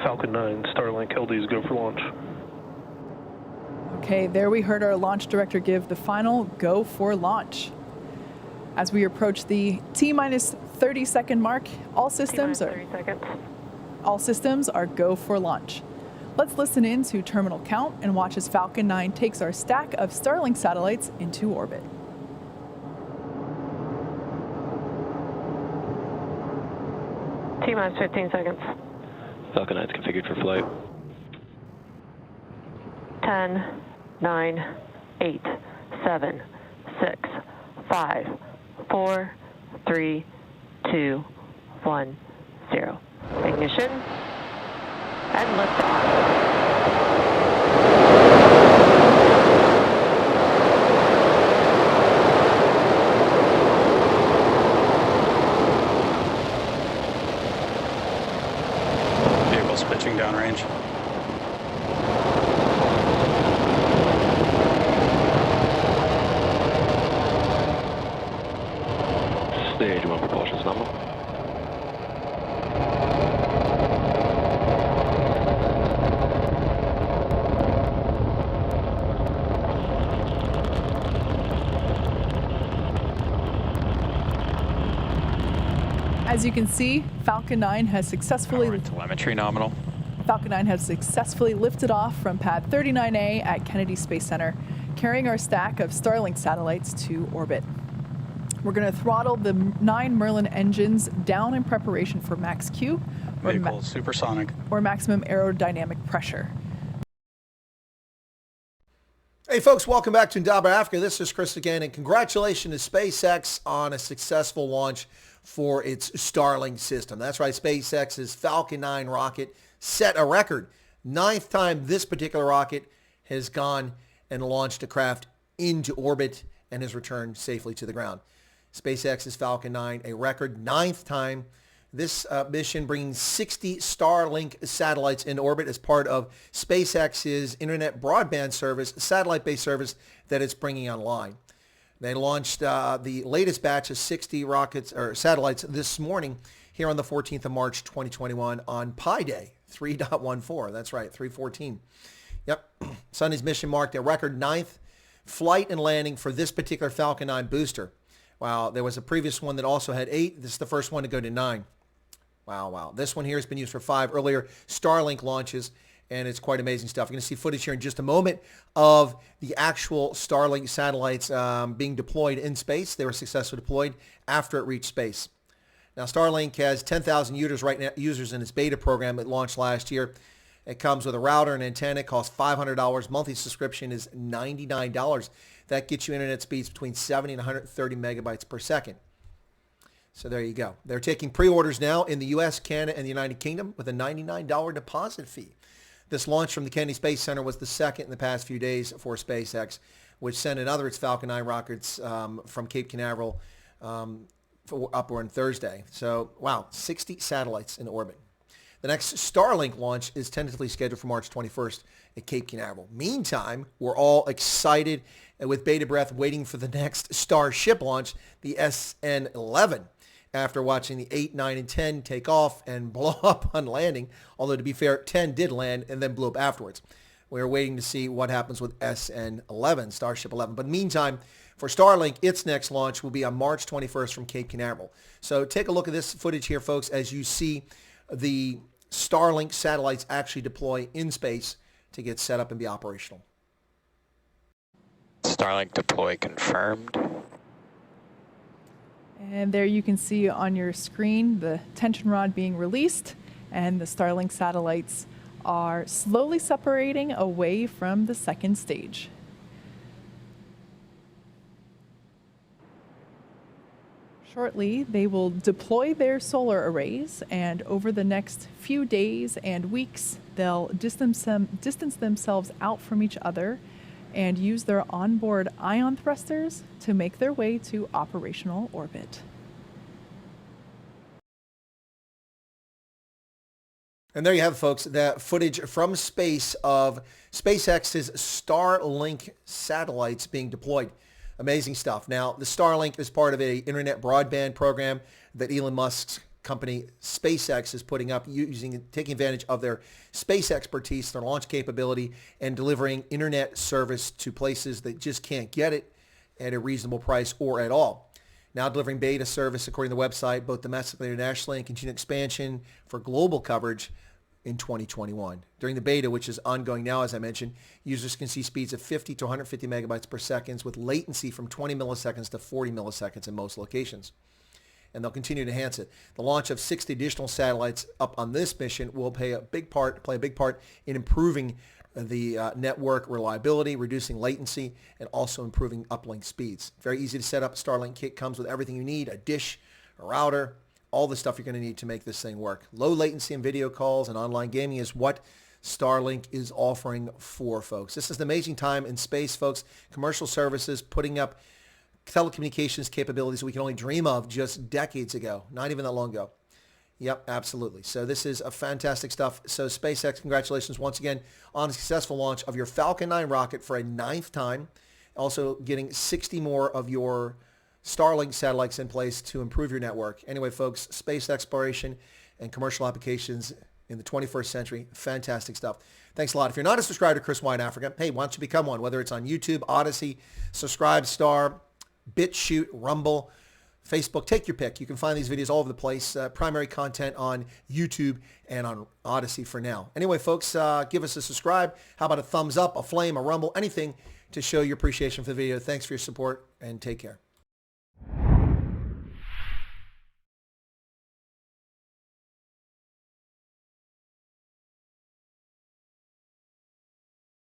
Falcon9, Starlink LDs go for launch. Okay, there we heard our launch director give the final go for launch. As we approach the T-minus 30-second mark, all systems are go for launch. Let's listen in to terminal count and watch as Falcon 9 takes our stack of Starlink satellites into orbit. T-minus 15 seconds. Falcon 9 is configured for flight. 10, 9, 8, 7, 6, 5, 4, 3, 2, 1, 0. Ignition and liftoff. Vehicle's pitching downrange. Stage 1 propulsion's nominal. As you can see, Falcon 9 has successfully Telemetry nominal. Falcon 9 has successfully lifted off from pad 39A at Kennedy Space Center, carrying our stack of Starlink satellites to orbit. We're going to throttle the 9 Merlin engines down in preparation for max Q, Vehicle supersonic. or maximum aerodynamic pressure. Hey folks, welcome back to Talon Africa. This is Chris again, and congratulations to SpaceX on a successful launch for its Starlink system. That's right, SpaceX's Falcon 9 rocket set a record. 9th time this particular rocket has gone and launched a craft into orbit and has returned safely to the ground. SpaceX's Falcon 9, a record 9th time. This mission bringing 60 Starlink satellites in orbit as part of SpaceX's internet broadband service, satellite-based service that it's bringing online. They launched the latest batch of 60 rockets or satellites this morning here on the 14th of March, 2021 on Pi Day 3.14. That's right, 314. Yep. Sunday's mission marked a record 9th flight and landing for this particular Falcon 9 booster. Wow, there was a previous one that also had 8. This is the first one to go to 9. Wow. This one here has been used for 5 earlier Starlink launches, and it's quite amazing stuff. You're going to see footage here in just a moment of the actual Starlink satellites being deployed in space. They were successfully deployed after it reached space. Now, Starlink has 10,000 users in its beta program. It launched last year. It comes with a router and antenna. It costs $500. Monthly subscription is $99. That gets you internet speeds between 70 and 130 megabytes per second. So there you go. They're taking pre-orders now in the U.S., Canada, and the United Kingdom with a $99 deposit fee. This launch from the Kennedy Space Center was the second in the past few days for SpaceX, which sent another its Falcon 9 rockets from Cape Canaveral up on Thursday. So, wow, 60 satellites in orbit. The next Starlink launch is tentatively scheduled for March 21st at Cape Canaveral. Meantime, we're all excited and with bated breath waiting for the next Starship launch, the SN11. After watching the 8, 9, and 10 take off and blow up on landing, although to be fair, 10 did land and then blew up afterwards. We're waiting to see what happens with SN11, Starship 11. But meantime, for Starlink, its next launch will be on March 21st from Cape Canaveral. So take a look at this footage here, folks, as you see the Starlink satellites actually deploy in space to get set up and be operational. Starlink deploy confirmed. And there you can see on your screen the tension rod being released, and the Starlink satellites are slowly separating away from the second stage. Shortly, they will deploy their solar arrays, and over the next few days and weeks, they'll distance themselves out from each other and use their onboard ion thrusters to make their way to operational orbit. And there you have it, folks, that footage from space of SpaceX's Starlink satellites being deployed. Amazing stuff. Now, the Starlink is part of an internet broadband program that Elon Musk's company SpaceX is putting up, taking advantage of their space expertise, their launch capability, and delivering internet service to places that just can't get it at a reasonable price or at all. Now delivering beta service, according to the website, both domestically and internationally, and continued expansion for global coverage in 2021. During the beta, which is ongoing now, as I mentioned, users can see speeds of 50 to 150 megabytes per second with latency from 20 milliseconds to 40 milliseconds in most locations. And they'll continue to enhance it. The launch of 60 additional satellites up on this mission will play a big part in improving the network reliability, reducing latency, and also improving uplink speeds. Very easy to set up. Starlink kit comes with everything you need, a dish, a router, all the stuff you're going to need to make this thing work. Low latency in video calls and online gaming is what Starlink is offering for folks. This is an amazing time in space, folks. Commercial services putting up telecommunications capabilities we can only dream of just decades ago, not even that long ago. Yep, absolutely. So this is a fantastic stuff. So SpaceX, congratulations once again on a successful launch of your Falcon 9 rocket for a 9th time. Also getting 60 more of your Starlink satellites in place to improve your network. Anyway, folks, space exploration and commercial applications in the 21st century, fantastic stuff. Thanks a lot. If you're not a subscriber to Chris Wyatt Africa, hey, why don't you become one? Whether it's on YouTube, Odyssey, Subscribe Star, BitChute, Rumble, Facebook, take your pick. You can find these videos all over the place. Primary content on YouTube and on Odyssey for now. Anyway, folks, give us a subscribe. How about a thumbs up, a flame, a rumble, anything to show your appreciation for the video. Thanks for your support and take care.